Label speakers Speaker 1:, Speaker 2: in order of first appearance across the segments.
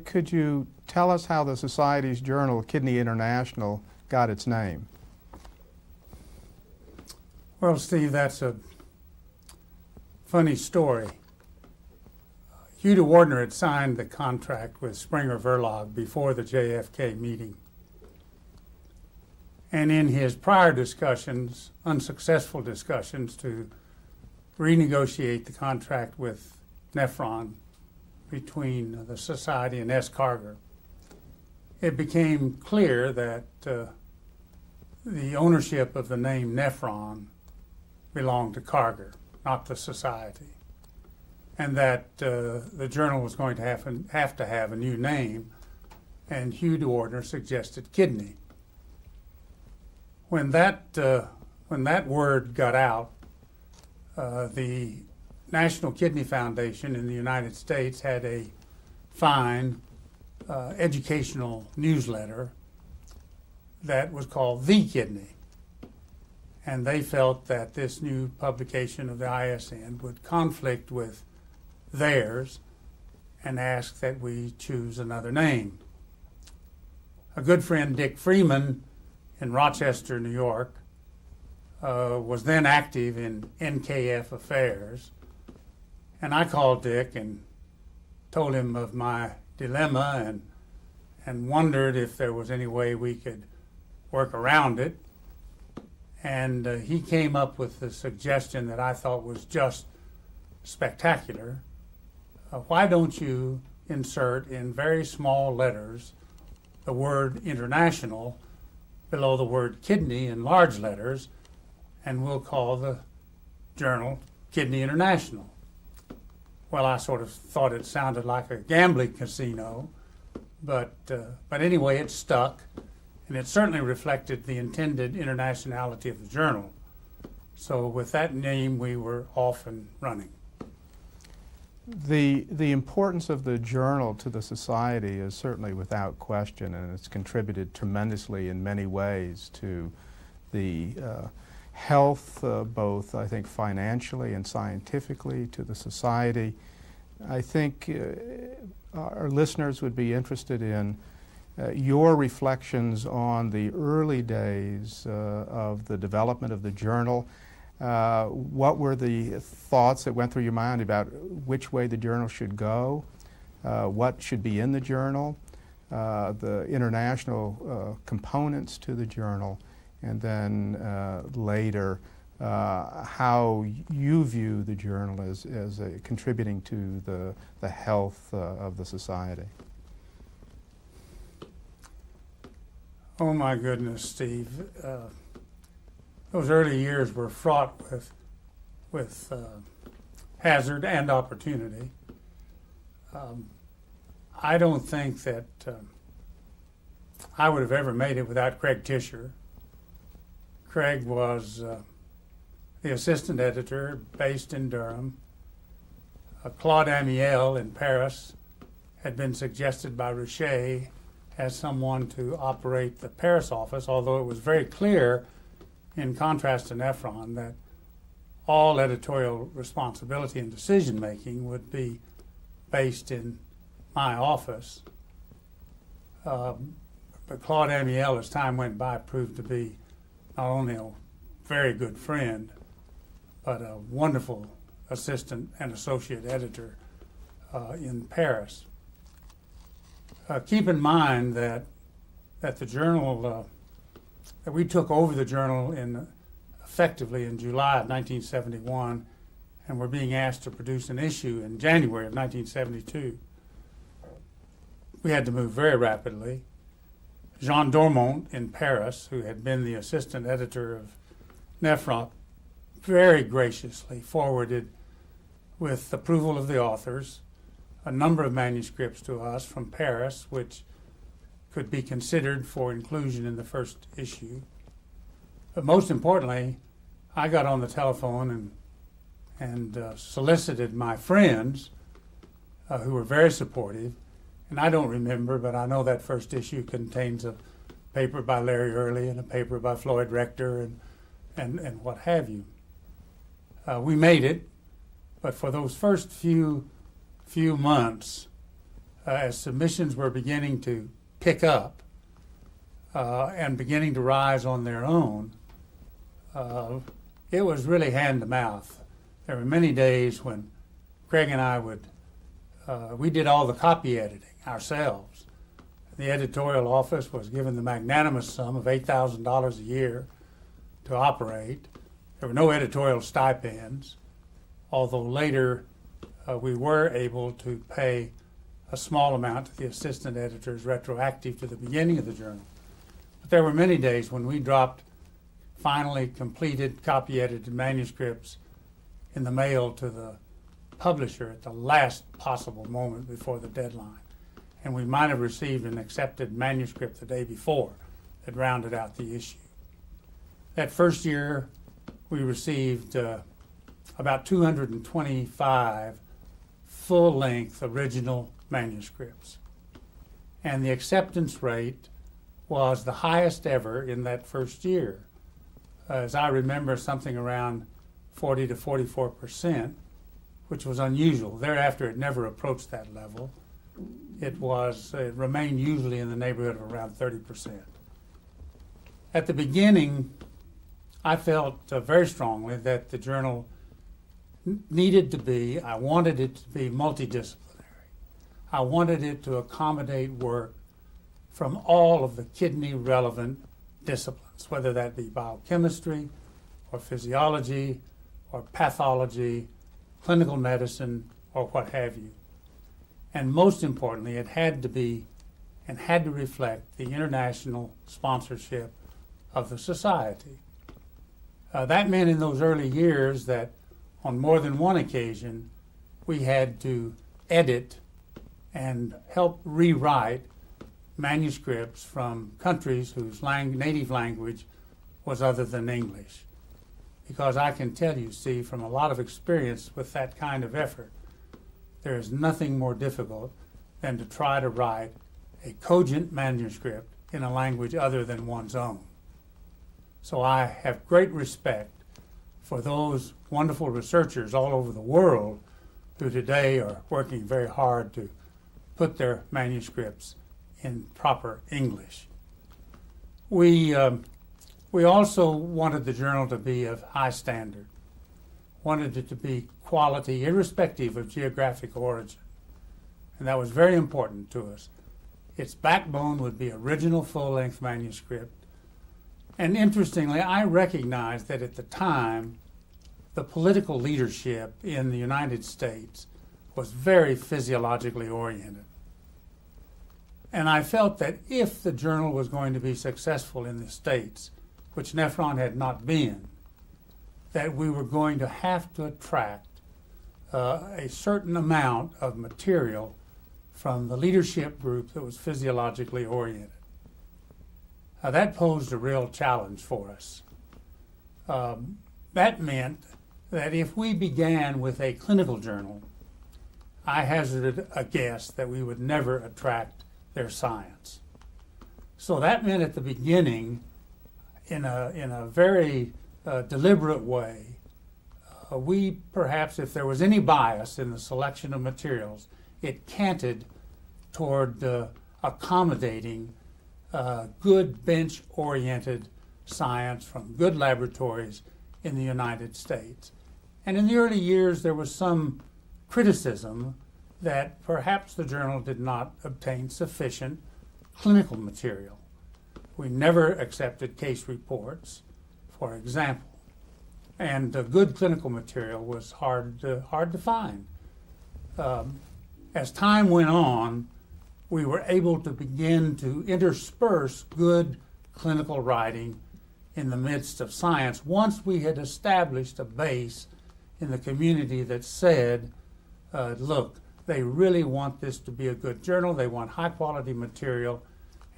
Speaker 1: Could you tell us how the Society's journal, Kidney International, got its name?
Speaker 2: Well, Steve, that's a funny story. Hugh DeWardner had signed the contract with Springer Verlag before the JFK meeting. And in his prior discussions, unsuccessful discussions to renegotiate the contract with Nephron between the Society and S. Carger, it became clear that the ownership of the name Nephron belonged to Carger, not the Society, and that the journal was going to have to have a new name, and Hugh DeWardner suggested Kidney. When that word got out, the National Kidney Foundation in the United States had a fine educational newsletter that was called The Kidney. And they felt that this new publication of the ISN would conflict with theirs and asked that we choose another name. A good friend, Dick Freeman, in Rochester, New York, was then active in NKF affairs. And I called Dick and told him of my dilemma and wondered if there was any way we could work around it. And he came up with the suggestion that I thought was just spectacular. Why don't you insert in very small letters the word international below the word kidney in large letters, and we'll call the journal Kidney International. Well, I sort of thought it sounded like a gambling casino, but anyway, it stuck, and it certainly reflected the intended internationality of the journal. So with that name, we were off and running.
Speaker 1: The importance of the journal to the Society is certainly without question, and it's contributed tremendously in many ways to the health, both I think financially and scientifically, to the Society. I think our listeners would be interested in your reflections on the early days of the development of the journal. What were the thoughts that went through your mind about which way the journal should go, what should be in the journal, the international components to the journal, and then later how you view the journal as contributing to the health of the Society?
Speaker 2: Oh my goodness, Steve. Those early years were fraught with hazard and opportunity. I don't think that I would have ever made it without Craig Tischer. Craig was the assistant editor based in Durham. Claude Amiel in Paris had been suggested by Richet as someone to operate the Paris office, although it was very clear, in contrast to Nephron, that all editorial responsibility and decision-making would be based in my office. But Claude Amiel, as time went by, proved to be not only a very good friend, but a wonderful assistant and associate editor in Paris. Keep in mind that the journal, that we took over the journal effectively in July of 1971, and were being asked to produce an issue in January of 1972. We had to move very rapidly. Jean Dormont in Paris, who had been the assistant editor of Nephron, very graciously forwarded, with approval of the authors, a number of manuscripts to us from Paris, which could be considered for inclusion in the first issue. But most importantly, I got on the telephone and solicited my friends, who were very supportive. And I don't remember, but I know that first issue contains a paper by Larry Early and a paper by Floyd Rector and what have you. We made it, but for those first few months, as submissions were beginning to pick up and beginning to rise on their own, it was really hand to mouth. There were many days when Craig and I we did all the copy editing ourselves. The editorial office was given the magnanimous sum of $8,000 a year to operate. There were no editorial stipends, although later we were able to pay a small amount to the assistant editors retroactive to the beginning of the journal. But there were many days when we dropped finally completed copy-edited manuscripts in the mail to the publisher at the last possible moment before the deadline. And we might have received an accepted manuscript the day before that rounded out the issue. That first year, we received about 225 full-length original manuscripts. And the acceptance rate was the highest ever in that first year. As I remember, something around 40 to 44%, which was unusual. Thereafter, it never approached that level. It remained usually in the neighborhood of around 30%. At the beginning, I felt very strongly that the journal needed to be, I wanted it to be multidisciplinary. I wanted it to accommodate work from all of the kidney-relevant disciplines, whether that be biochemistry or physiology or pathology, clinical medicine, or what have you. And most importantly, it had to be and had to reflect the international sponsorship of the society. That meant in those early years that on more than one occasion, we had to edit and help rewrite manuscripts from countries whose native language was other than English. Because I can tell you, Steve, from a lot of experience with that kind of effort, there is nothing more difficult than to try to write a cogent manuscript in a language other than one's own. So I have great respect for those wonderful researchers all over the world who today are working very hard to put their manuscripts in proper English. We also wanted the journal to be of high standard, wanted it to be quality irrespective of geographic origin, and that was very important to us. Its backbone would be original full-length manuscript. And interestingly, I recognized that at the time, the political leadership in the United States was very physiologically oriented. And I felt that if the journal was going to be successful in the States, which Nephron had not been, that we were going to have to attract a certain amount of material from the leadership group that was physiologically oriented. That posed a real challenge for us. That meant that if we began with a clinical journal, I hazarded a guess that we would never attract their science. So that meant at the beginning, in a very deliberate way, we perhaps, if there was any bias in the selection of materials, it canted toward accommodating good bench-oriented science from good laboratories in the United States. And in the early years, there was some criticism that perhaps the journal did not obtain sufficient clinical material. We never accepted case reports, for example, and good clinical material was hard to find. As time went on, we were able to begin to intersperse good clinical writing in the midst of science once we had established a base in the community that said, look, they really want this to be a good journal, they want high quality material,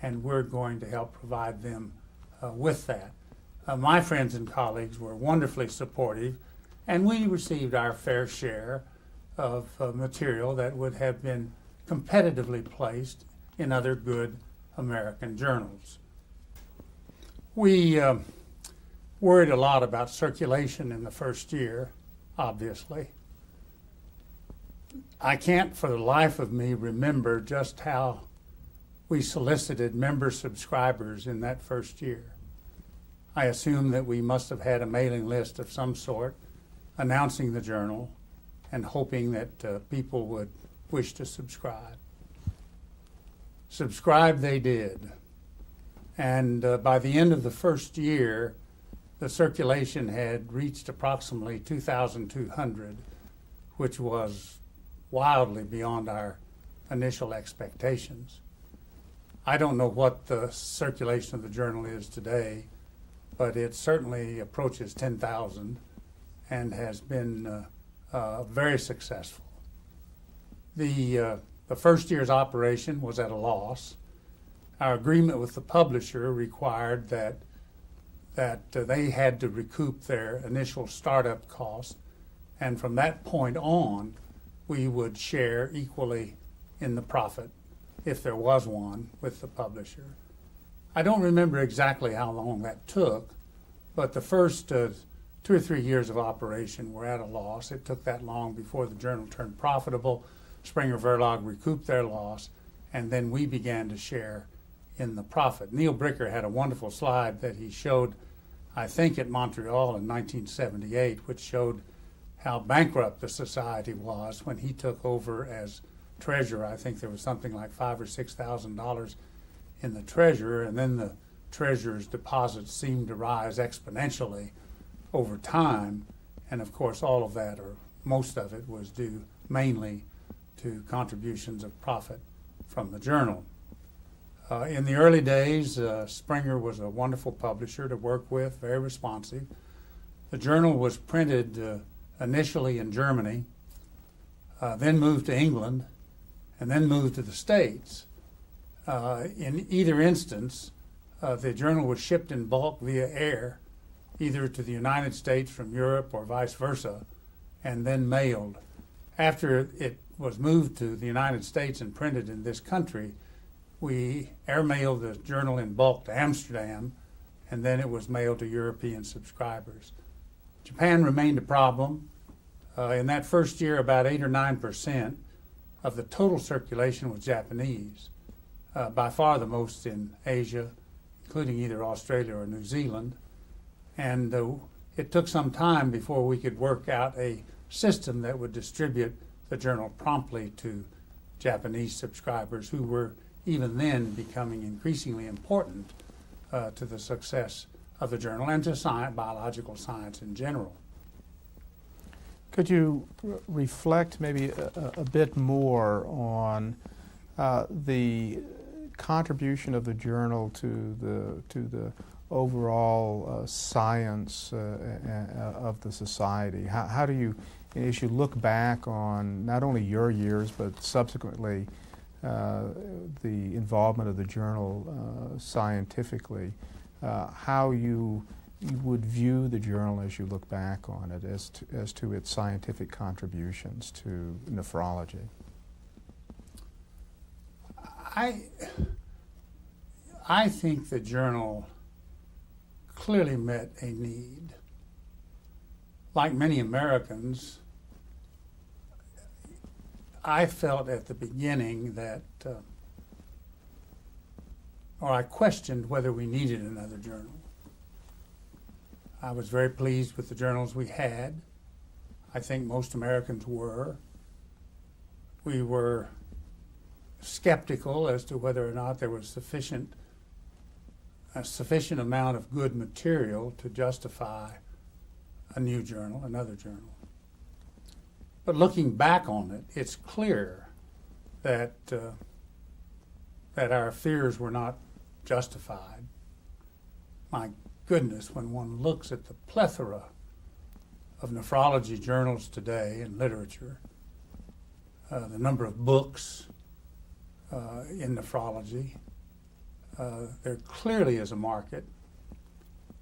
Speaker 2: and we're going to help provide them with that. My friends and colleagues were wonderfully supportive, and we received our fair share of material that would have been competitively placed in other good American journals. We worried a lot about circulation in the first year, obviously. I can't for the life of me remember just how we solicited member subscribers in that first year. I assume that we must have had a mailing list of some sort announcing the journal and hoping that people would wish to subscribe. Subscribe they did. And by the end of the first year, the circulation had reached approximately 2,200, which was wildly beyond our initial expectations. I don't know what the circulation of the journal is today, but it certainly approaches 10,000 and has been very successful. The first year's operation was at a loss. Our agreement with the publisher required that they had to recoup their initial startup cost, and from that point on, we would share equally in the profit, if there was one, with the publisher. I don't remember exactly how long that took, but the first 2 or 3 years of operation were at a loss. It took that long before the journal turned profitable. Springer Verlag recouped their loss, and then we began to share in the profit. Neil Bricker had a wonderful slide that he showed, I think, at Montreal in 1978, which showed how bankrupt the society was when he took over as treasurer. I think there was something like $5,000 or $6,000 in the treasurer, and then the treasurer's deposits seemed to rise exponentially over time, and of course all of that, or most of it, was due mainly to contributions of profit from the journal. In the early days, Springer was a wonderful publisher to work with, very responsive. The journal was printed initially in Germany, then moved to England, and then moved to the States. In either instance, the journal was shipped in bulk via air, either to the United States from Europe or vice versa, and then mailed. After it was moved to the United States and printed in this country, we airmailed the journal in bulk to Amsterdam, and then it was mailed to European subscribers. Japan remained a problem. In that first year, about 8 or 9% of the total circulation was Japanese, by far the most in Asia, including either Australia or New Zealand. And it took some time before we could work out a system that would distribute the journal promptly to Japanese subscribers, who were even then becoming increasingly important to the success of the journal and to biological science in general.
Speaker 1: Could you reflect maybe a bit more on the contribution of the journal to the overall science of the society? How do you, as you look back on not only your years but subsequently the involvement of the journal scientifically, how you would view the journal as you look back on it as to its scientific contributions to nephrology?
Speaker 2: I think the journal clearly met a need. Like many Americans, I felt at the beginning that, or I questioned whether we needed another journal. I was very pleased with the journals we had. I think most Americans were. We were skeptical as to whether or not there was a sufficient amount of good material to justify a new journal, another journal. But looking back on it, it's clear that our fears were not justified. My goodness, when one looks at the plethora of nephrology journals today and literature, the number of books in nephrology, there clearly is a market.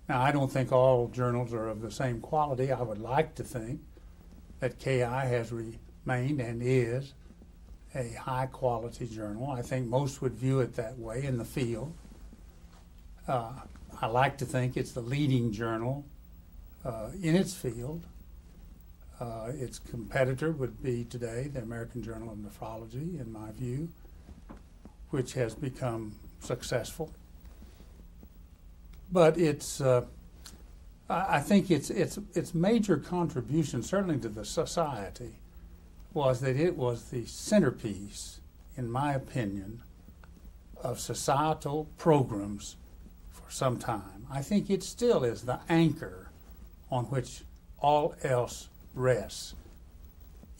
Speaker 2: Now, I don't think all journals are of the same quality. I would like to think that KI has remained and is a high-quality journal. I think most would view it that way in the field. I like to think it's the leading journal in its field. Its competitor would be today the American Journal of Nephrology, in my view, which has become successful. But I think its major contribution, certainly to the society, was that it was the centerpiece, in my opinion, of societal programs for some time. I think it still is the anchor on which all else rests,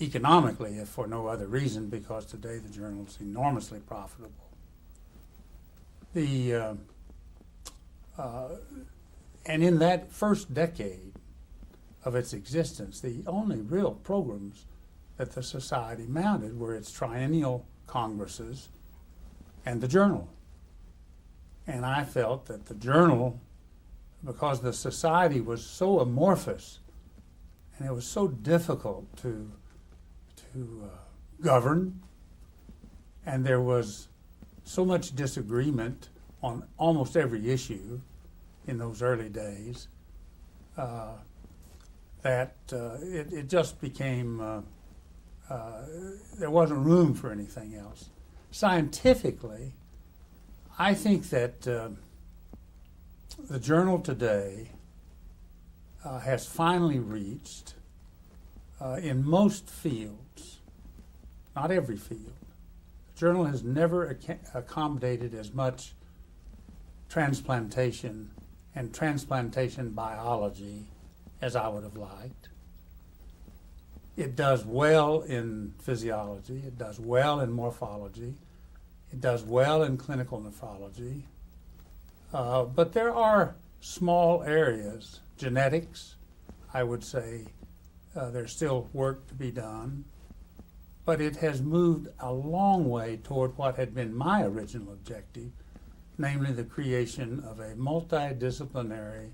Speaker 2: economically, if for no other reason, because today the journal is enormously profitable. And in that first decade of its existence, the only real programs that the society mounted were its triennial congresses and the journal. And I felt that the journal, because the society was so amorphous and it was so difficult to govern, and there was so much disagreement on almost every issue in those early days, that it just became, there wasn't room for anything else. Scientifically, I think that the journal today has finally reached, in most fields, not every field, the journal has never accommodated as much transplantation and transplantation biology as I would have liked. It does well in physiology, it does well in morphology, it does well in clinical nephrology, but there are small areas, genetics, I would say there's still work to be done, but it has moved a long way toward what had been my original objective, namely the creation of a multidisciplinary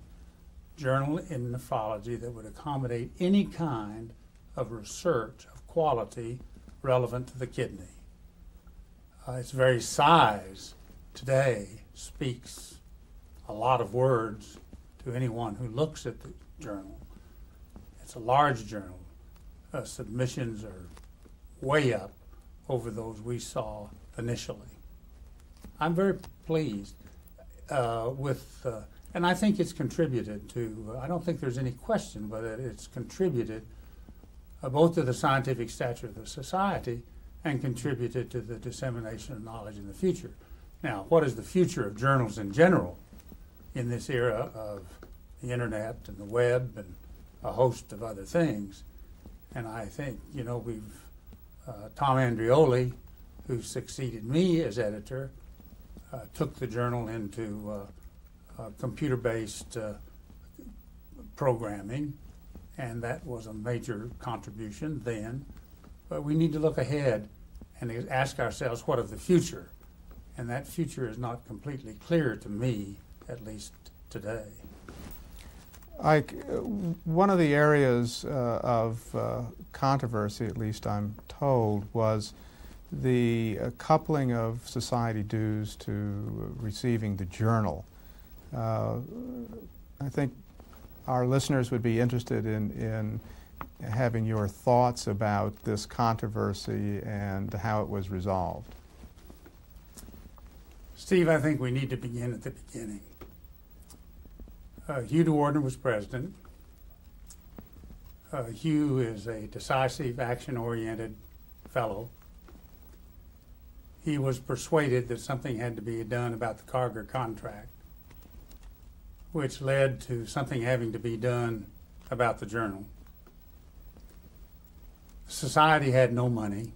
Speaker 2: journal in nephrology that would accommodate any kind of research of quality relevant to the kidney. Its very size today speaks a lot of words to anyone who looks at the journal. It's a large journal. Submissions are way up over those we saw initially. I'm very pleased with, and I think it's contributed to, I don't think there's any question, but it's contributed both to the scientific stature of the society and contributed to the dissemination of knowledge in the future. Now, what is the future of journals in general in this era of the internet and the web and a host of other things? And I think, you know, we've, Tom Andreoli, who succeeded me as editor, took the journal into computer-based programming, and that was a major contribution then. But we need to look ahead and ask ourselves, what of the future? And that future is not completely clear to me, at least today.
Speaker 1: One of the areas of controversy, at least I'm told, was the coupling of society dues to receiving the journal. I think our listeners would be interested in having your thoughts about this controversy and how it was resolved.
Speaker 2: Steve, I think we need to begin at the beginning. Hugh DeWardner was president. Hugh is a decisive, action-oriented fellow. He was persuaded that something had to be done about the Carger contract, which led to something having to be done about the journal. Society had no money.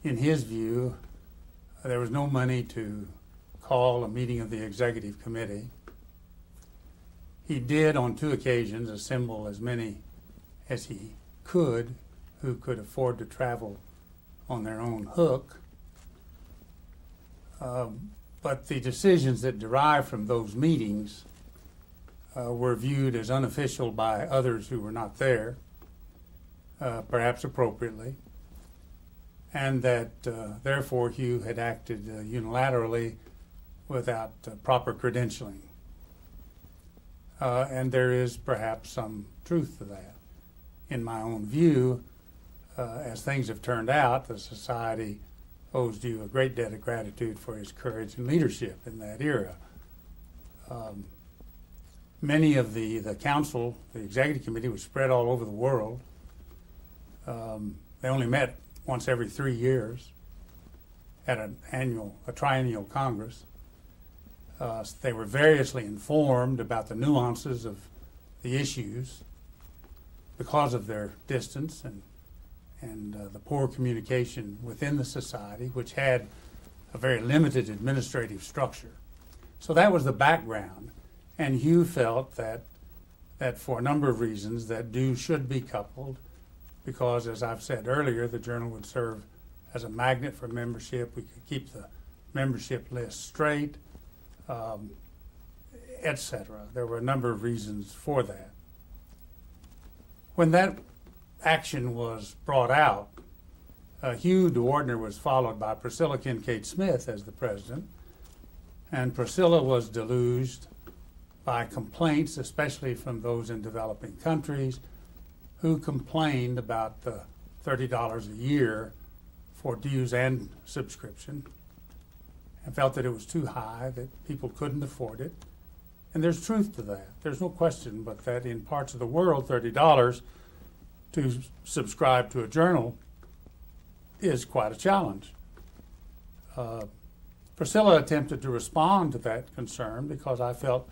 Speaker 2: In his view, there was no money to call a meeting of the executive committee. He did, on 2 occasions, assemble as many as he could who could afford to travel on their own hook. But the decisions that derived from those meetings were viewed as unofficial by others who were not there, perhaps appropriately, and that therefore Hugh had acted unilaterally without proper credentialing. And there is perhaps some truth to that. in my own view, as things have turned out, the society owes you a great debt of gratitude for his courage and leadership in that era. Many of the council, the executive committee, was spread all over the world. They only met once every 3 years at a triennial Congress. They were variously informed about the nuances of the issues because of their distance and the poor communication within the society, which had a very limited administrative structure. So that was the background, and Hugh felt that for a number of reasons that dues should be coupled, because, as I've said earlier, the journal would serve as a magnet for membership. We could keep the membership list straight, etc. There were a number of reasons for that. When that action was brought out, Hugh DeWardner was followed by Priscilla Kincaid Smith as the president, and Priscilla was deluged by complaints, especially from those in developing countries, who complained about the $30 a year for dues and subscription, and felt that it was too high, that people couldn't afford it. And there's truth to that. There's no question but that in parts of the world, $30 to subscribe to a journal is quite a challenge. Priscilla attempted to respond to that concern because I felt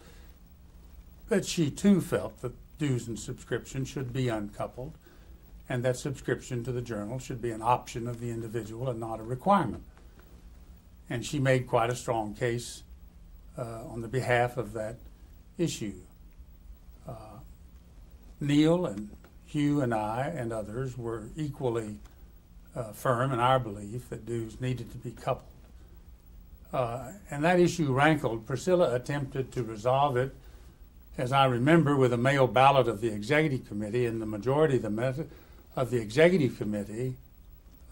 Speaker 2: that she too felt that dues and subscription should be uncoupled, and that subscription to the journal should be an option of the individual and not a requirement. And she made quite a strong case on the behalf of that issue. Neil and Hugh and I and others were equally firm in our belief that dues needed to be coupled. And that issue rankled. Priscilla attempted to resolve it, as I remember, with a mail ballot of the executive committee, and the majority of the executive committee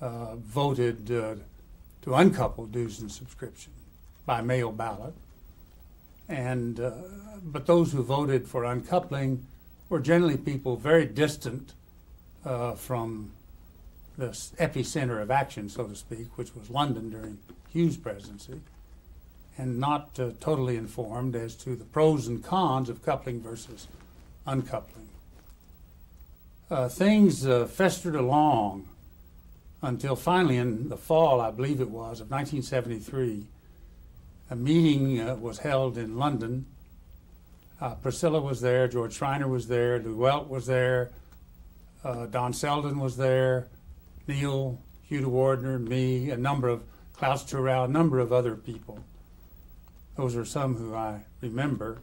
Speaker 2: voted to uncouple dues and subscription by mail ballot. And but those who voted for uncoupling were generally people very distant from the epicenter of action, so to speak, which was London during Hugh's presidency, and not totally informed as to the pros and cons of coupling versus uncoupling. Things festered along until finally in the fall, I believe it was, of 1973, a meeting was held in London. Priscilla was there, George Schreiner was there, Lou Welt was there, Don Selden was there, Neil, Hugh DeWardner, me, Klaus Terrell, a number of other people. Those are some who I remember.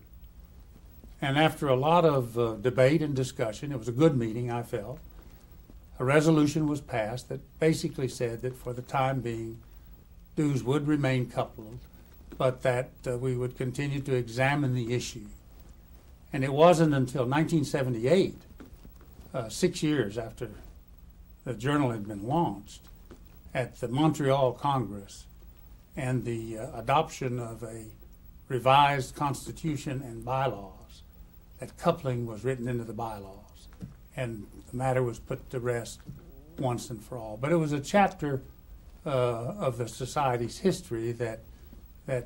Speaker 2: And after a lot of debate and discussion, it was a good meeting, I felt, a resolution was passed that basically said that for the time being, dues would remain coupled, but that we would continue to examine the issue. And it wasn't until 1978, 6 years after the journal had been launched, at the Montreal Congress and the adoption of a revised constitution and bylaws, that coupling was written into the bylaws, and the matter was put to rest once and for all. But it was a chapter of the society's history that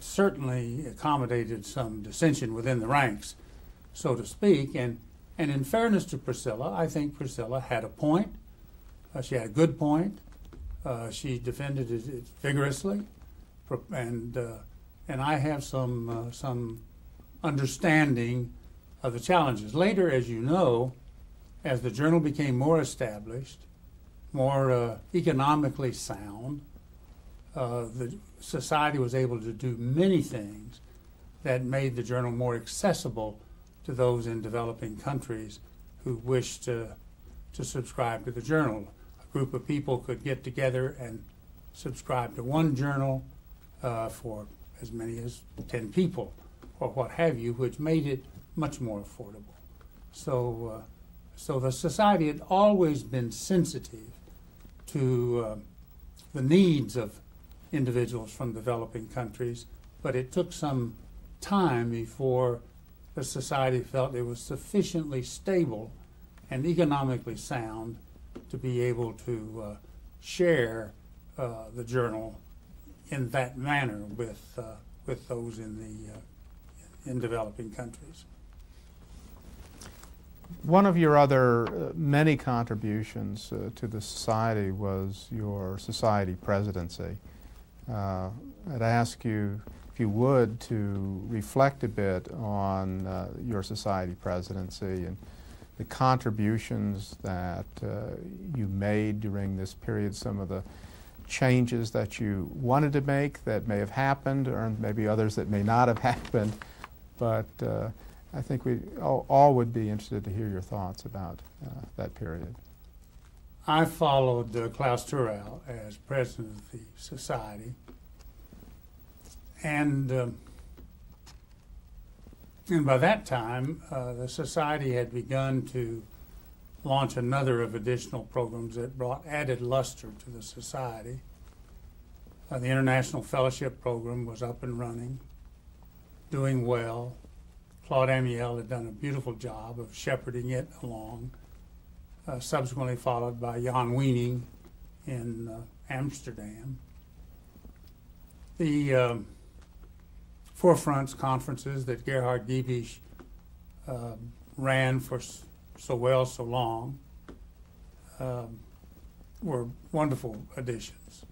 Speaker 2: certainly accommodated some dissension within the ranks, so to speak. And in fairness to Priscilla, I think Priscilla had a point. She had a good point. She defended it vigorously, and I have some understanding of the challenges. Later, as you know, as the journal became more established, more economically sound, the society was able to do many things that made the journal more accessible to those in developing countries who wished to subscribe to the journal. A group of people could get together and subscribe to one journal for as many as 10 people or what have you, which made it much more affordable. So the society had always been sensitive to the needs of individuals from developing countries, but it took some time before the society felt it was sufficiently stable and economically sound to be able to share the journal in that manner with those in developing countries.
Speaker 1: One of your other many contributions to the society was your society presidency. I'd ask you, if you would, to reflect a bit on your society presidency and the contributions that you made during this period, some of the changes that you wanted to make that may have happened, or maybe others that may not have happened. But I think we all would be interested to hear your thoughts about that period.
Speaker 2: I followed Klaus Turrell as president of the society, and by that time, the society had begun to launch another of additional programs that brought added luster to the society. The International Fellowship Program was up and running, doing well. Claude Amiel had done a beautiful job of shepherding it along, subsequently followed by Jan Wiening in Amsterdam. The Forefronts conferences that Gerhard Giebisch ran for so well, so long, were wonderful additions.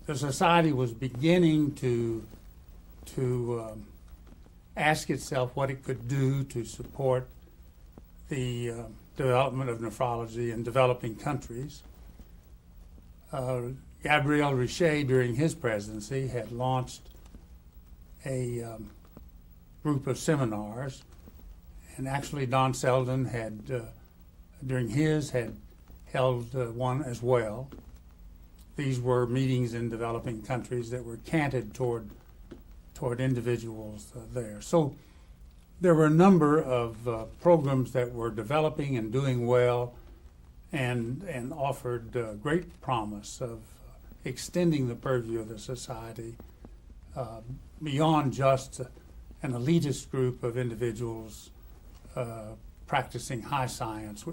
Speaker 2: The society was beginning to ask itself what it could do to support the development of nephrology in developing countries. Gabriel Richet, during his presidency, had launched a group of seminars, and actually Don Selden had, during his, had held one as well. These were meetings in developing countries that were canted toward individuals there. So there were a number of programs that were developing and doing well, and offered great promise of extending the purview of the society beyond just an elitist group of individuals practicing high science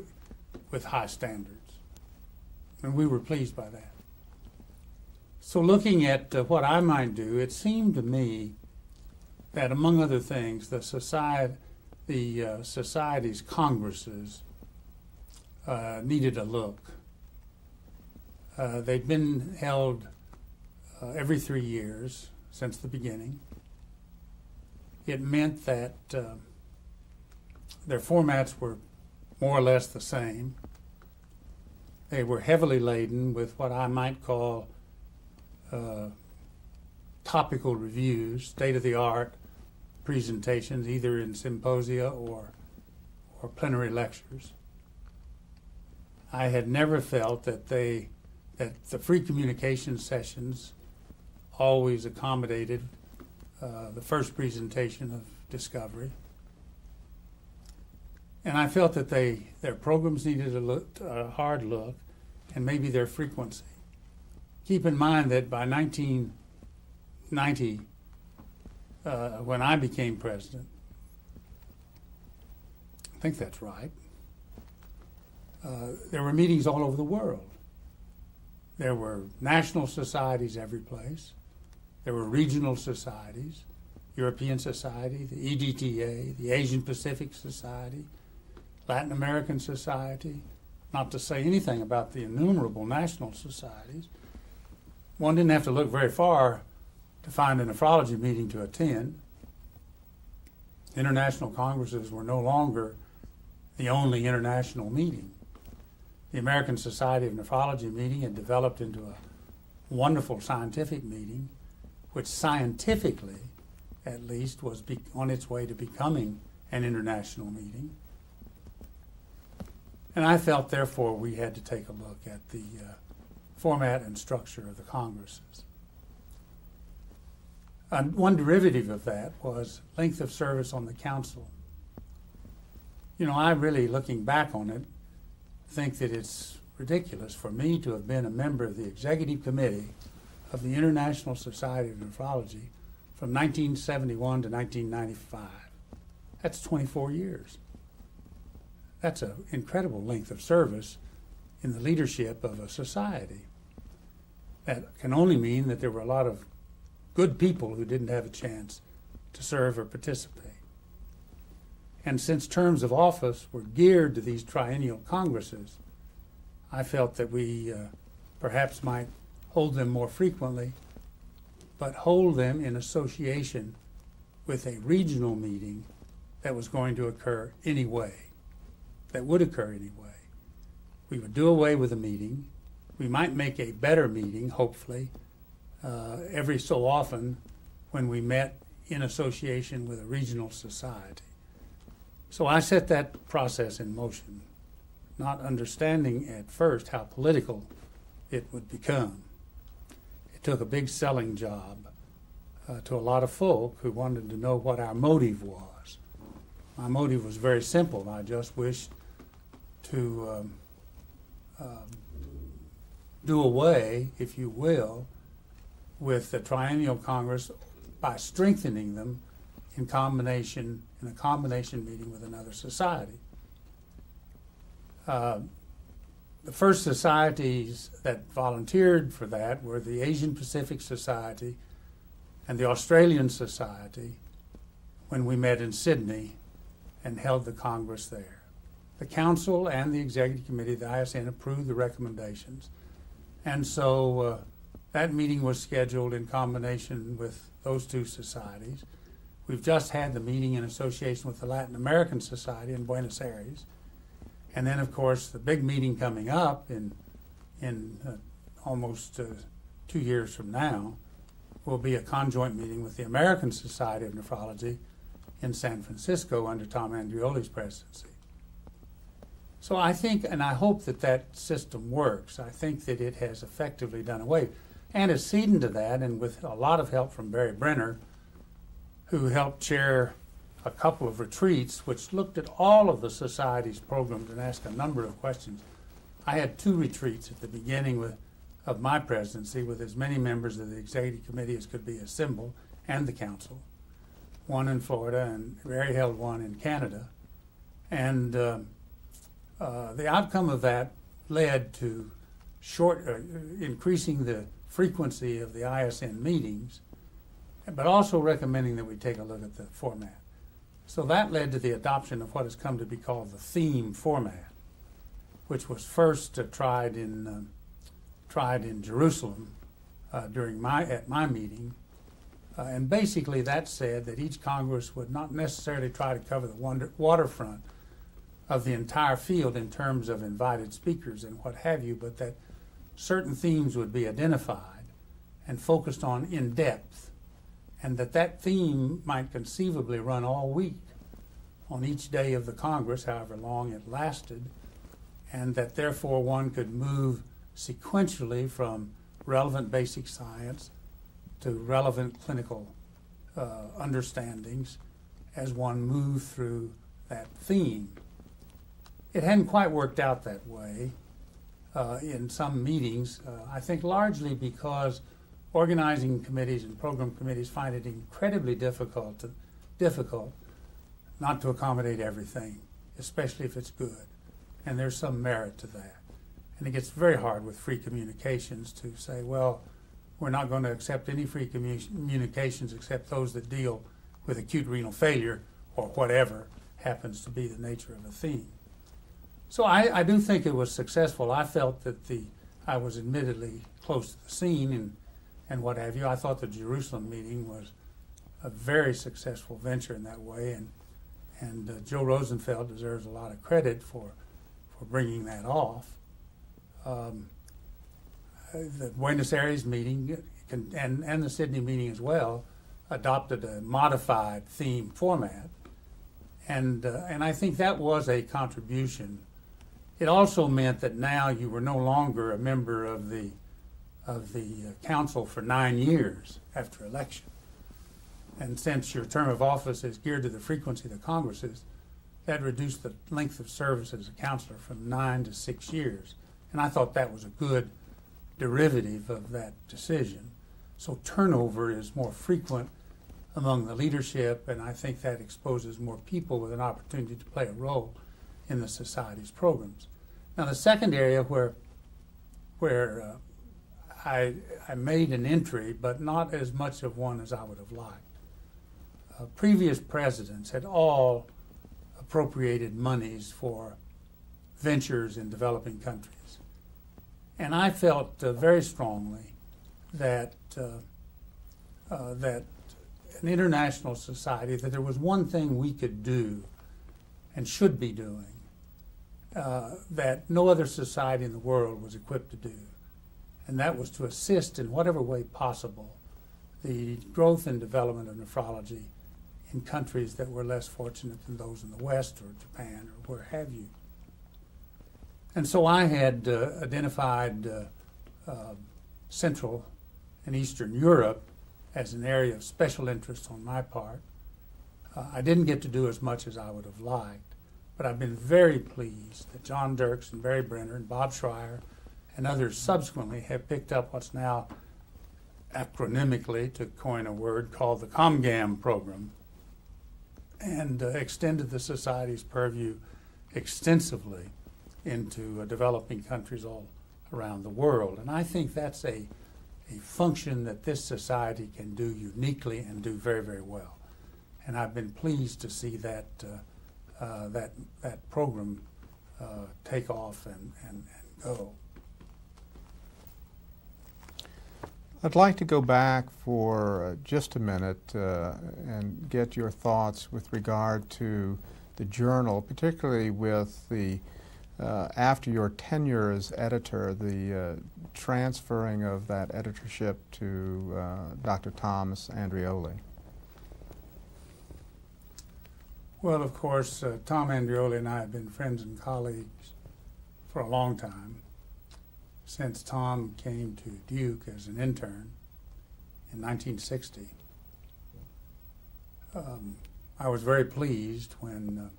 Speaker 2: with high standards. And we were pleased by that. So looking at what I might do, it seemed to me that, among other things, the society's congresses needed a look. They'd been held every 3 years since the beginning. It meant that their formats were more or less the same. They were heavily laden with what I might call topical reviews, state-of-the-art presentations, either in symposia or plenary lectures. I had never felt that the free communication sessions always accommodated the first presentation of discovery. And I felt that their programs needed a hard look, and maybe their frequency. Keep in mind that by 1990, when I became president, I think that's right, there were meetings all over the world. There were national societies every place. There were regional societies, European Society, the EDTA, the Asian Pacific Society, Latin American Society, not to say anything about the innumerable national societies. One didn't have to look very far to find a nephrology meeting to attend. International congresses were no longer the only international meeting. The American Society of Nephrology meeting had developed into a wonderful scientific meeting, which scientifically, at least, was on its way to becoming an international meeting. And I felt, therefore, we had to take a look at the format and structure of the congresses. One derivative of that was length of service on the council. You know, I really, looking back on it, think that it's ridiculous for me to have been a member of the executive committee of the International Society of Nephrology from 1971 to 1995. That's 24 years. That's an incredible length of service in the leadership of a society. That can only mean that there were a lot of good people who didn't have a chance to serve or participate. And since terms of office were geared to these triennial congresses, I felt that we perhaps might hold them more frequently, but hold them in association with a regional meeting that was going to occur anyway, that would occur anyway. We would do away with a meeting. We might make a better meeting, hopefully, every so often when we met in association with a regional society. So I set that process in motion, not understanding at first how political it would become. It took a big selling job to a lot of folk who wanted to know what our motive was. My motive was very simple. I just wished to do away, if you will, with the Triennial Congress by strengthening them in a combination meeting with another society. The first societies that volunteered for that were the Asian Pacific Society and the Australian Society when we met in Sydney and held the Congress there. The Council and the Executive Committee of the ISN approved the recommendations. And so that meeting was scheduled in combination with those two societies. We've just had the meeting in association with the Latin American Society in Buenos Aires. And then, of course, the big meeting coming up in almost 2 years from now will be a conjoint meeting with the American Society of Nephrology in San Francisco under Tom Andreoli's presidency. So I think, and I hope that that system works. I think that it has effectively done away. Antecedent to that, and with a lot of help from Barry Brenner, who helped chair a couple of retreats which looked at all of the society's programs and asked a number of questions. I had 2 retreats at the beginning of my presidency with as many members of the executive committee as could be assembled and the council, one in Florida, and Barry held one in Canada. And the outcome of that led to increasing the frequency of the ISN meetings, but also recommending that we take a look at the format. So that led to the adoption of what has come to be called the theme format, which was first tried in Jerusalem at my meeting. And basically that said that each Congress would not necessarily try to cover the waterfront of the entire field in terms of invited speakers and what have you, but that certain themes would be identified and focused on in depth, and that theme might conceivably run all week on each day of the Congress, however long it lasted, and that therefore one could move sequentially from relevant basic science to relevant clinical understandings as one moved through that theme. It hadn't quite worked out that way in some meetings, I think largely because organizing committees and program committees find it incredibly difficult not to accommodate everything, especially if it's good. And there's some merit to that. And it gets very hard with free communications to say, well, we're not going to accept any free communications except those that deal with acute renal failure or whatever happens to be the nature of a theme. So I do think it was successful. I felt that I was admittedly close to the scene and what have you. I thought the Jerusalem meeting was a very successful venture in that way, and Joe Rosenfeld deserves a lot of credit for bringing that off. The Buenos Aires meeting and the Sydney meeting as well adopted a modified theme format, and I think that was a contribution. It also meant that now you were no longer a member of the council for 9 years after election. And since your term of office is geared to the frequency of the Congresses, that reduced the length of service as a counselor from 9 to 6 years. And I thought that was a good derivative of that decision. So turnover is more frequent among the leadership, and I think that exposes more people with an opportunity to play a role in the Society's programs. Now, the second area where I made an entry, but not as much of one as I would have liked. Previous presidents had all appropriated monies for ventures in developing countries. And I felt very strongly that that an international society, that there was one thing we could do and should be doing that no other society in the world was equipped to do. And that was to assist in whatever way possible the growth and development of nephrology in countries that were less fortunate than those in the West or Japan or where have you. And so I had identified Central and Eastern Europe as an area of special interest on my part. I didn't get to do as much as I would have liked, but I've been very pleased that John Dirks and Barry Brenner and Bob Schreier and others subsequently have picked up what's now acronymically, to coin a word, called the COMGAM program, and extended the Society's purview extensively into developing countries all around the world. And I think that's a function that this society can do uniquely and do very, very well. And I've been pleased to see that that program take off and go.
Speaker 1: I'd like to go back for just a minute and get your thoughts with regard to the journal, particularly with the after your tenure as editor, the transferring of that editorship to Dr. Thomas Andreoli.
Speaker 2: Well, of course, Tom Andreoli and I have been friends and colleagues for a long time, since Tom came to Duke as an intern in 1960. I was very pleased when,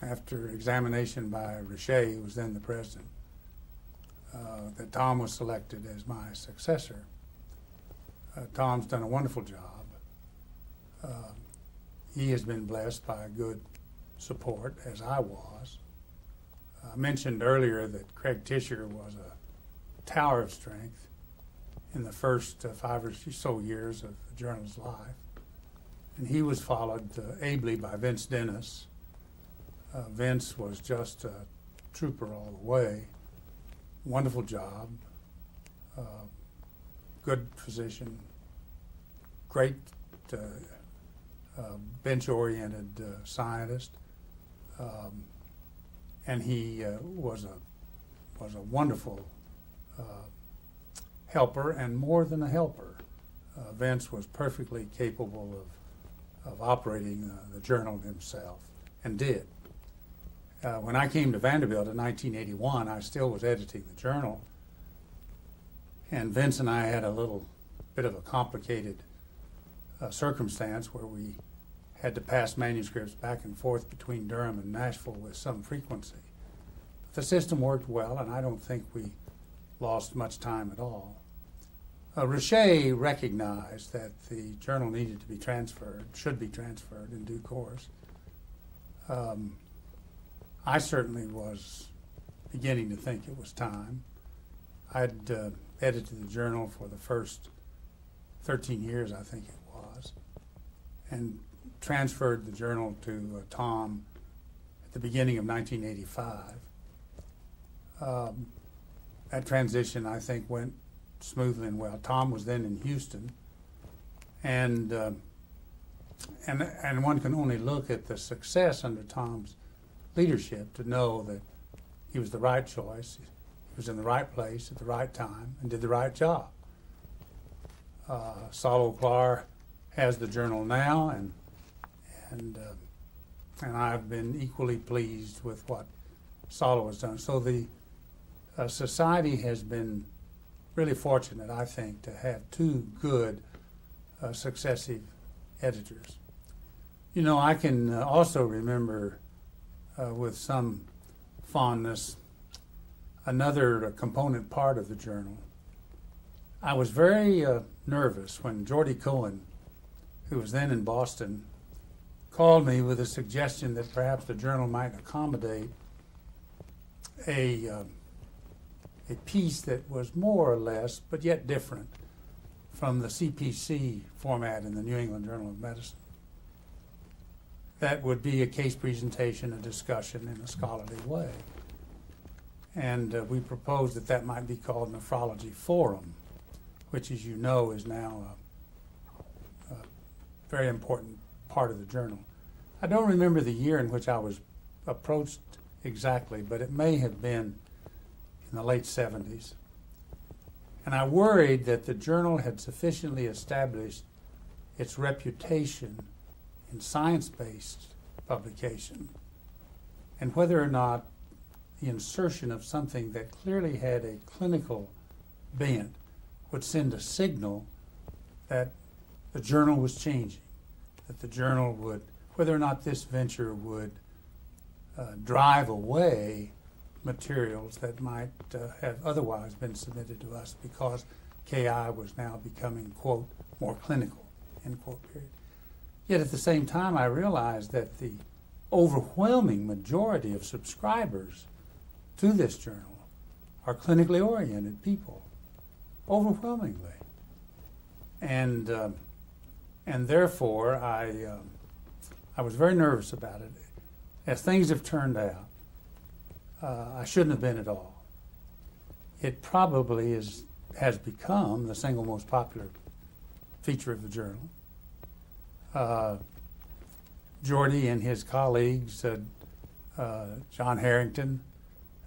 Speaker 2: after examination by Richet, who was then the president, that Tom was selected as my successor. Tom's done a wonderful job. He has been blessed by good support, as I was. I mentioned earlier that Craig Tischer was a tower of strength in the first 5 or so years of the journal's life. And he was followed ably by Vince Dennis. Vince was just a trooper all the way. Wonderful job, good physician, great bench-oriented scientist, and he was a wonderful helper, and more than a helper. Vince was perfectly capable of operating the journal himself, and did. When I came to Vanderbilt in 1981, I still was editing the journal, and Vince and I had a little bit of a complicated circumstance where we had to pass manuscripts back and forth between Durham and Nashville with some frequency. But the system worked well, and I don't think we lost much time at all. Richet recognized that the journal needed to be transferred, should be transferred in due course. I certainly was beginning to think it was time. I'd edited the journal for the first 13 years, I think it was, and transferred the journal to Tom at the beginning of 1985. That transition, I think, went smoothly and well. Tom was then in Houston, and one can only look at the success under Tom's leadership to know that he was the right choice. He was in the right place at the right time and did the right job. Saul O'Clar has the journal now, and I've been equally pleased with what Saul has done. So the society has been really fortunate, I think, to have two good successive editors. You know, I can also remember with some fondness another component part of the journal. I was very nervous when Geordie Cohen, who was then in Boston, called me with a suggestion that perhaps the journal might accommodate a piece that was more or less, but yet different, from the CPC format in the New England Journal of Medicine. That would be a case presentation, a discussion in a scholarly way. And we proposed that that might be called Nephrology Forum, which, as you know, is now a very important part of the journal. I don't remember the year in which I was approached exactly, but it may have been in the late 70s. And I worried that the journal had sufficiently established its reputation in science-based publication, and whether or not the insertion of something that clearly had a clinical bent would send a signal that the journal was changing, that the journal would, whether or not this venture would drive away materials that might have otherwise been submitted to us because KI was now becoming, quote, more clinical, end quote, period. Yet at the same time, I realized that the overwhelming majority of subscribers to this journal are clinically oriented people, overwhelmingly. And therefore, I was very nervous about it. As things have turned out, I shouldn't have been at all. It probably has become the single most popular feature of the journal. Jordy and his colleagues, John Harrington,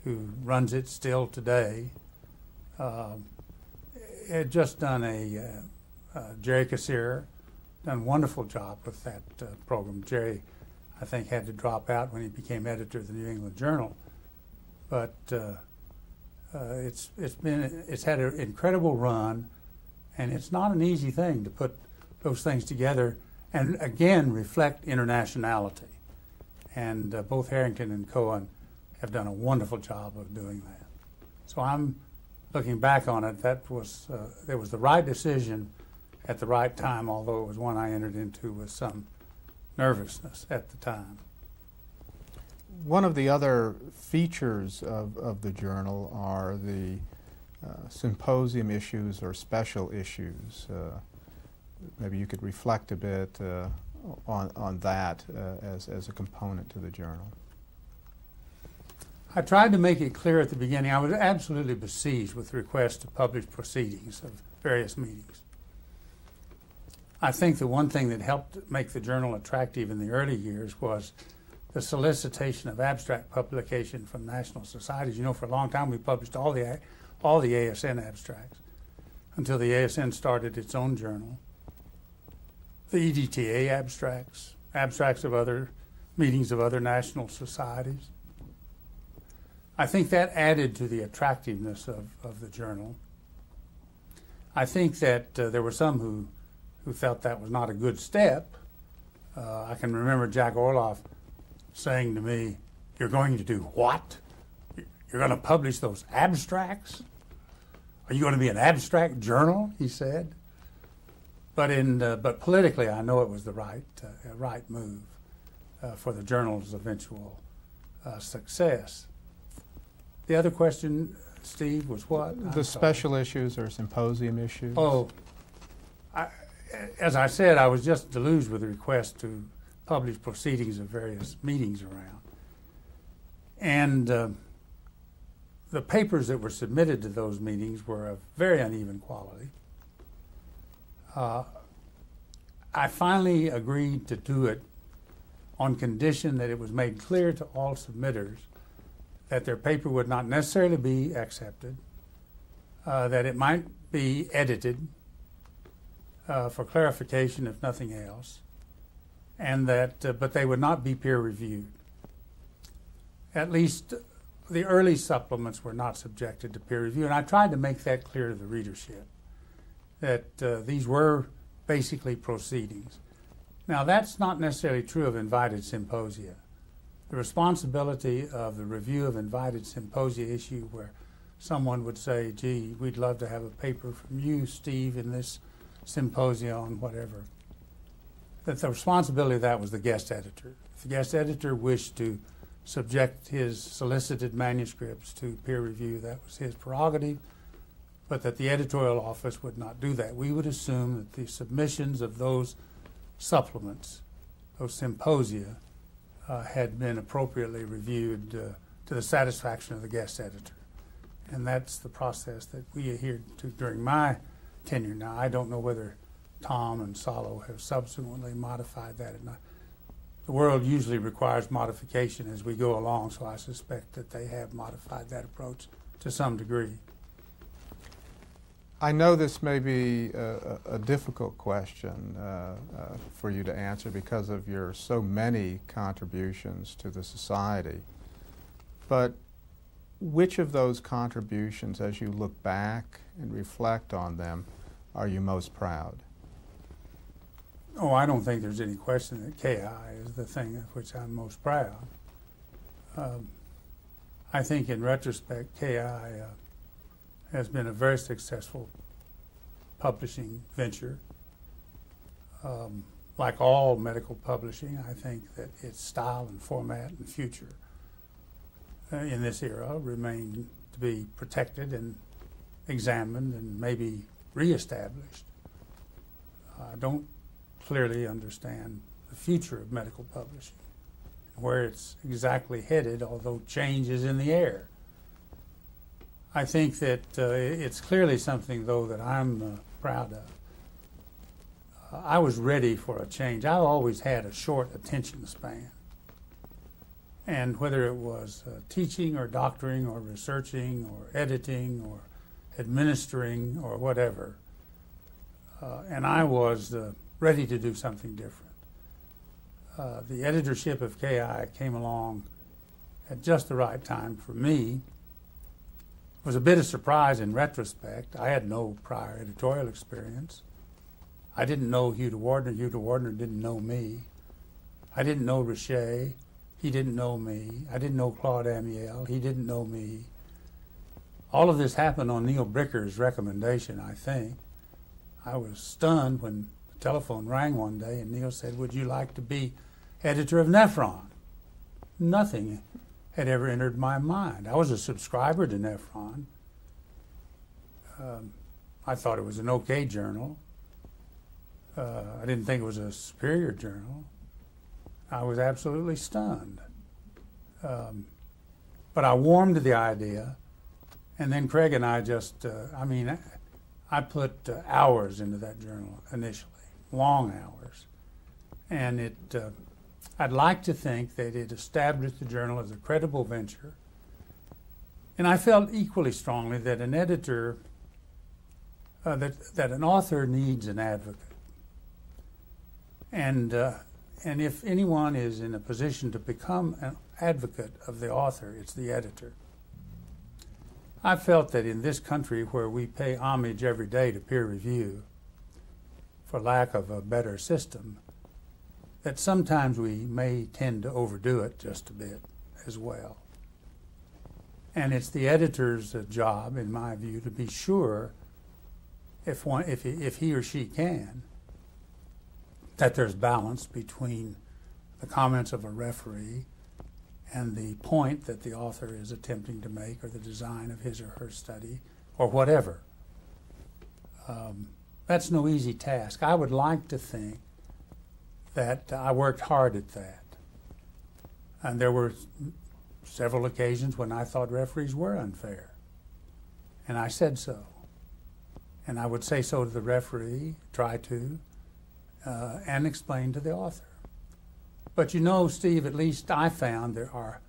Speaker 2: who runs it still today, had just done Jerry Kassir, done a wonderful job with that program. Jerry, I think, had to drop out when he became editor of the New England Journal, but it's had an incredible run, and it's not an easy thing to put those things together and again reflect internationality. And both Harrington and Cohen have done a wonderful job of doing that. So I'm looking back on it, it was the right decision at the right time, although it was one I entered into with some nervousness at the time.
Speaker 1: One of the other features of the journal are the symposium issues or special issues. Maybe you could reflect a bit on that as a component to the journal.
Speaker 2: I tried to make it clear at the beginning. I was absolutely besieged with requests to publish proceedings of various meetings. I think the one thing that helped make the journal attractive in the early years was the solicitation of abstract publication from national societies. You know, for a long time we published all the ASN abstracts until the ASN started its own journal. The EDTA abstracts of other meetings of other national societies. I think that added to the attractiveness of the journal. I think that there were some who felt that was not a good step. I can remember Jack Orloff saying to me, "You're going to do what? You're going to publish those abstracts? Are you going to be an abstract journal?" he said. But politically, I know it was the right move for the journal's eventual success. The other question, Steve, was what?
Speaker 1: The special issues or symposium issues?
Speaker 2: Oh, as I said, I was just deluged with requests to publish proceedings of various meetings around. And the papers that were submitted to those meetings were of very uneven quality. I finally agreed to do it on condition that it was made clear to all submitters that their paper would not necessarily be accepted, that it might be edited for clarification if nothing else, and that but they would not be peer reviewed. At least the early supplements were not subjected to peer review, and I tried to make that clear to the readership, that these were basically proceedings. Now, that's not necessarily true of invited symposia. The responsibility of the review of invited symposia issue where someone would say, "Gee, we'd love to have a paper from you, Steve, in this symposia on whatever." that the responsibility of that was the guest editor. If the guest editor wished to subject his solicited manuscripts to peer review, that was his prerogative, but that the editorial office would not do that. We would assume that the submissions of those supplements, those symposia, had been appropriately reviewed to the satisfaction of the guest editor. And that's the process that we adhered to during my tenure. Now, I don't know whether Tom and Salo have subsequently modified that or not. The world usually requires modification as we go along, so I suspect that they have modified that approach to some degree.
Speaker 1: I know this may be a difficult question for you to answer because of your so many contributions to the society, but which of those contributions, as you look back and reflect on them, are you most proud?
Speaker 2: Oh, I don't think there's any question that KI is the thing of which I'm most proud. I think in retrospect, KI has been a very successful publishing venture. Like all medical publishing, I think that its style and format and future in this era remain to be protected and examined and maybe reestablished. I don't clearly understand the future of medical publishing, where it's exactly headed, although change is in the air. I think that it's clearly something, though, that I'm proud of. I was ready for a change. I've always had a short attention span. And whether it was teaching or doctoring or researching or editing or administering or whatever, and I was ready to do something different. The editorship of KI came along at just the right time for me. It was a bit of surprise in retrospect. I had no prior editorial experience. I didn't know Hugh DeWardner. Hugh DeWardner didn't know me. I didn't know Richet. He didn't know me. I didn't know Claude Amiel. He didn't know me. All of this happened on Neil Bricker's recommendation, I think. I was stunned when the telephone rang one day and Neil said, "Would you like to be editor of Nephron?" Nothing had ever entered my mind. I was a subscriber to Nephron. I thought it was an okay journal. I didn't think it was a superior journal. I was absolutely stunned. But I warmed to the idea, and then Craig and I just, I put hours into that journal initially, long hours. And I'd like to think that it established the journal as a credible venture. And I felt equally strongly that an editor, that an author needs an advocate. And if anyone is in a position to become an advocate of the author, it's the editor. I felt that in this country where we pay homage every day to peer review, for lack of a better system, that sometimes we may tend to overdo it just a bit as well. And it's the editor's job, in my view, to be sure, if he or she can, that there's balance between the comments of a referee and the point that the author is attempting to make, or the design of his or her study, or whatever. That's no easy task. I would like to think that I worked hard at that. And there were several occasions when I thought referees were unfair. And I said so. And I would say so to the referee, try to, and explain to the author. But you know, Steve, at least I found there are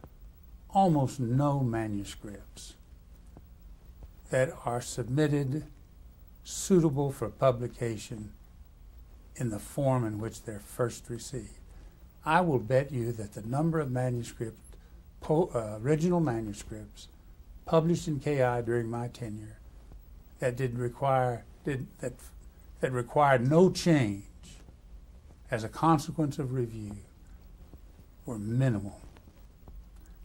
Speaker 2: almost no manuscripts that are submitted suitable for publication in the form in which they're first received. I will bet you that the number of original manuscripts published in KI during my tenure that required no change as a consequence of review were minimal.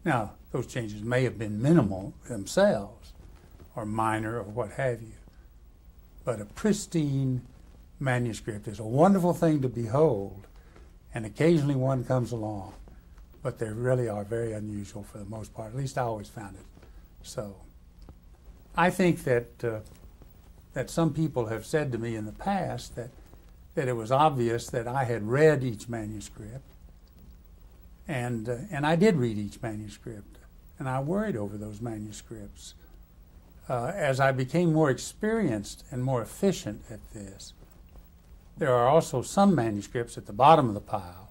Speaker 2: Now, those changes may have been minimal themselves, or minor, or what have you, but a pristine manuscript is a wonderful thing to behold, and occasionally one comes along, but they really are very unusual for the most part. At least I always found it. So I think that that some people have said to me in the past that it was obvious that I had read each manuscript, and I did read each manuscript, and I worried over those manuscripts. As I became more experienced and more efficient at this, there are also some manuscripts at the bottom of the pile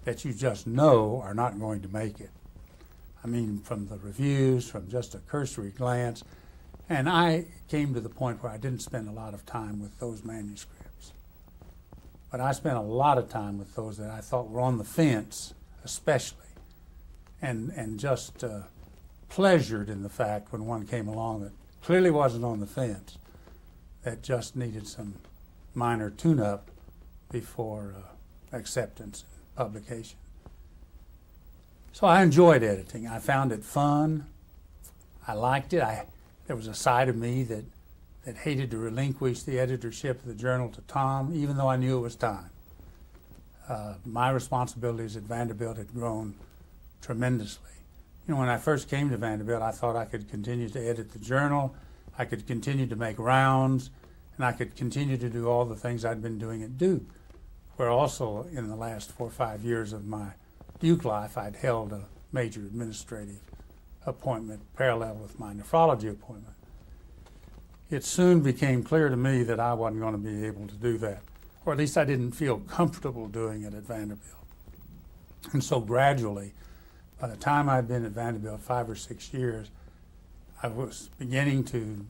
Speaker 2: that you just know are not going to make it. I mean, from the reviews, from just a cursory glance, and I came to the point where I didn't spend a lot of time with those manuscripts. But I spent a lot of time with those that I thought were on the fence, especially, and just pleasured in the fact when one came along that clearly wasn't on the fence, that just needed some minor tune-up before acceptance and publication. So I enjoyed editing. I found it fun. I liked it. There was a side of me that hated to relinquish the editorship of the journal to Tom, even though I knew it was time. My responsibilities at Vanderbilt had grown tremendously. You know, when I first came to Vanderbilt, I thought I could continue to edit the journal, I could continue to make rounds, and I could continue to do all the things I'd been doing at Duke, where also in the last 4 or 5 years of my Duke life, I'd held a major administrative appointment parallel with my nephrology appointment. It soon became clear to me that I wasn't going to be able to do that, or at least I didn't feel comfortable doing it at Vanderbilt. And so gradually, by the time I'd been at Vanderbilt 5 or 6 years, I was beginning to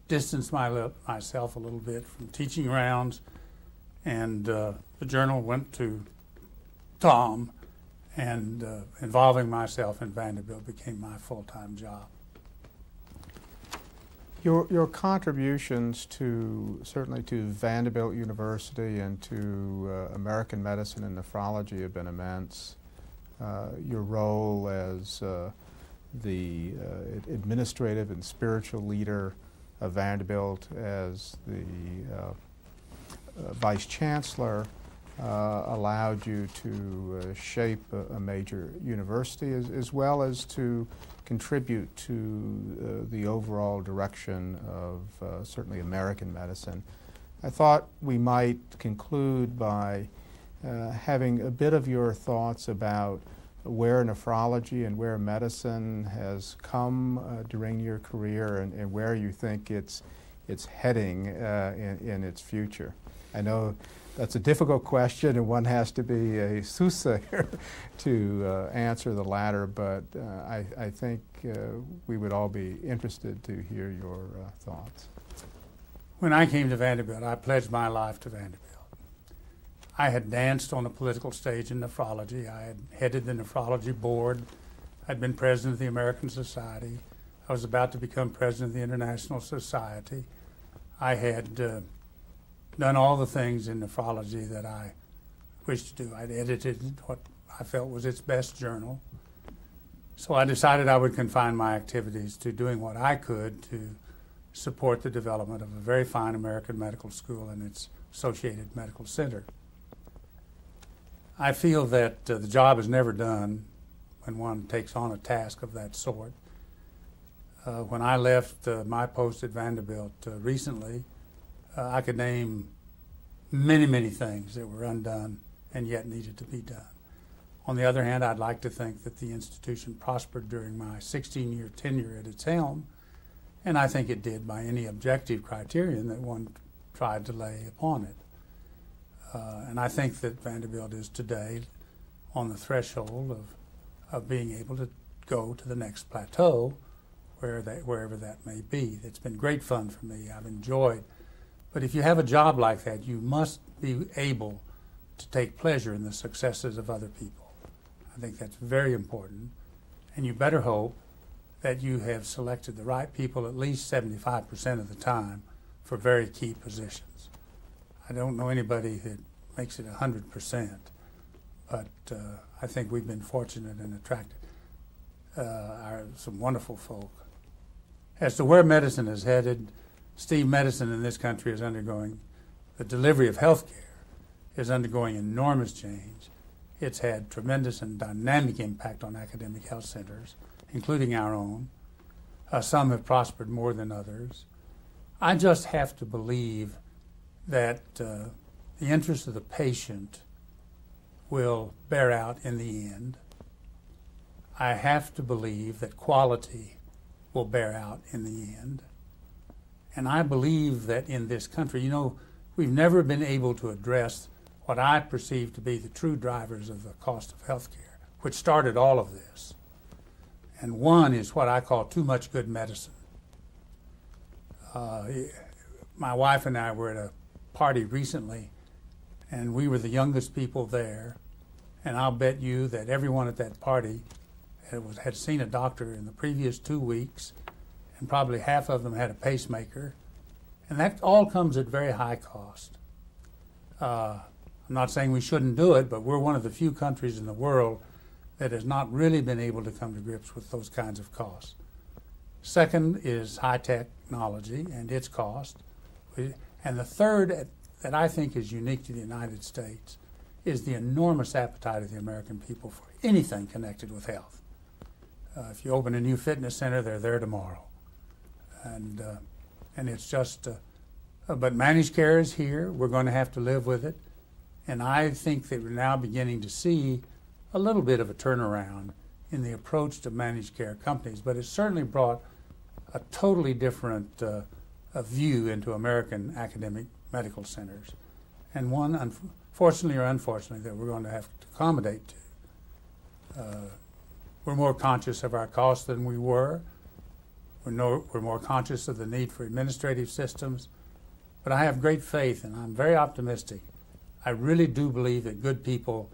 Speaker 2: distance myself a little bit from teaching rounds, and the journal went to Tom, and involving myself in Vanderbilt became my full-time job.
Speaker 1: Your contributions certainly to Vanderbilt University and to American medicine and nephrology have been immense. Your role as the administrative and spiritual leader of Vanderbilt, as the vice chancellor, allowed you to shape a major university as well as to contribute to the overall direction of certainly American medicine. I thought we might conclude by having a bit of your thoughts about where nephrology and where medicine has come during your career, and where you think it's heading in its future. I know that's a difficult question, and one has to be a soothsayer to answer the latter, but I think we would all be interested to hear your thoughts.
Speaker 2: When I came to Vanderbilt, I pledged my life to Vanderbilt. I had danced on a political stage in nephrology. I had headed the nephrology board. I'd been president of the American Society. I was about to become president of the International Society. I had done all the things in nephrology that I wished to do. I'd edited what I felt was its best journal. So I decided I would confine my activities to doing what I could to support the development of a very fine American medical school and its associated medical center. I feel that the job is never done when one takes on a task of that sort. When I left my post at Vanderbilt recently, I could name many, many things that were undone and yet needed to be done. On the other hand, I'd like to think that the institution prospered during my 16-year tenure at its helm, and I think it did by any objective criterion that one tried to lay upon it. And I think that Vanderbilt is today on the threshold of being able to go to the next plateau, wherever that may be. It's been great fun for me. I've enjoyed. But if you have a job like that, you must be able to take pleasure in the successes of other people. I think that's very important. And you better hope that you have selected the right people at least 75% of the time for very key positions. I don't know anybody that makes it 100%, but I think we've been fortunate and attracted some wonderful folk. As to where medicine is headed, Steve, medicine in this country is undergoing, the delivery of health care is undergoing enormous change. It's had tremendous and dynamic impact on academic health centers, including our own. Some have prospered more than others. I just have to believe that the interest of the patient will bear out in the end. I have to believe that quality will bear out in the end. And I believe that in this country, you know, we've never been able to address what I perceive to be the true drivers of the cost of health care, which started all of this. And one is what I call too much good medicine. My wife and I were at a party recently, and we were the youngest people there. And I'll bet you that everyone at that party had seen a doctor in the previous 2 weeks, and probably half of them had a pacemaker. And that all comes at very high cost. I'm not saying we shouldn't do it, but we're one of the few countries in the world that has not really been able to come to grips with those kinds of costs. Second is high technology and its cost. And the third, that I think is unique to the United States, is the enormous appetite of the American people for anything connected with health. If you open a new fitness center, they're there tomorrow. And it's just, but managed care is here. We're going to have to live with it. And I think that we're now beginning to see a little bit of a turnaround in the approach to managed care companies, but it's certainly brought a totally different a view into American academic medical centers, and one, unfortunately or unfortunately, that we're going to have to accommodate to. We're more conscious of our costs than we were. We're more conscious of the need for administrative systems, but I have great faith, and I'm very optimistic. I really do believe that good people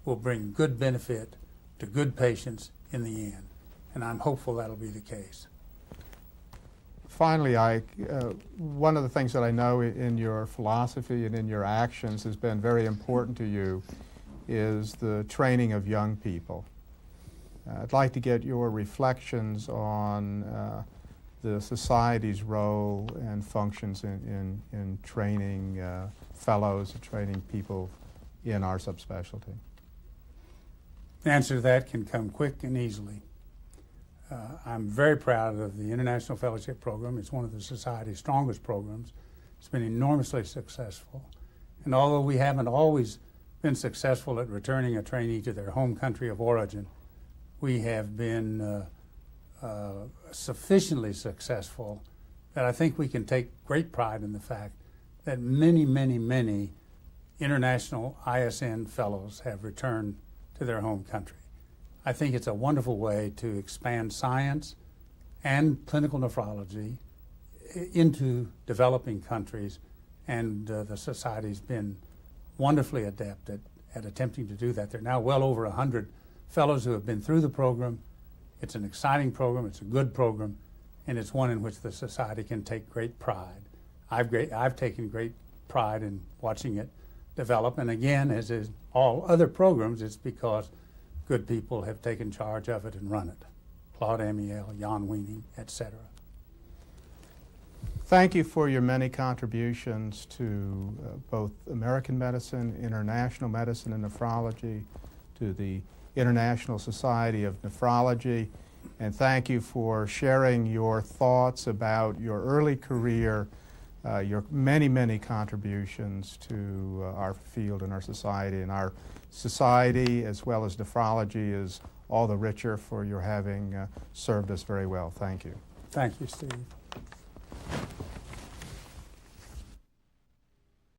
Speaker 2: will bring good benefit to good patients in the end, and I'm hopeful that'll be the case.
Speaker 1: Finally, one of the things that I know in your philosophy and in your actions has been very important to you is the training of young people. I'd like to get your reflections on the society's role and functions in training fellows, training people in our subspecialty.
Speaker 2: The answer to that can come quick and easily. I'm very proud of the International Fellowship Program. It's one of the Society's strongest programs. It's been enormously successful. And although we haven't always been successful at returning a trainee to their home country of origin, we have been sufficiently successful that I think we can take great pride in the fact that many, many, many international ISN fellows have returned to their home country. I think it's a wonderful way to expand science and clinical nephrology into developing countries, and the Society's been wonderfully adept at attempting to do that. There are now well over 100 fellows who have been through the program. It's an exciting program, it's a good program, and it's one in which the Society can take great pride. I've taken great pride in watching it develop, and again, as is all other programs, it's because good people have taken charge of it and run it. Claude Amiel, Jan Wiening, etc.
Speaker 1: Thank you for your many contributions to both American medicine, international medicine and nephrology, to the International Society of Nephrology, and thank you for sharing your thoughts about your early career, your many, many contributions to our field and our society. And our society, as well as nephrology, is all the richer for your having served us very well. Thank you.
Speaker 2: Thank you, Steve.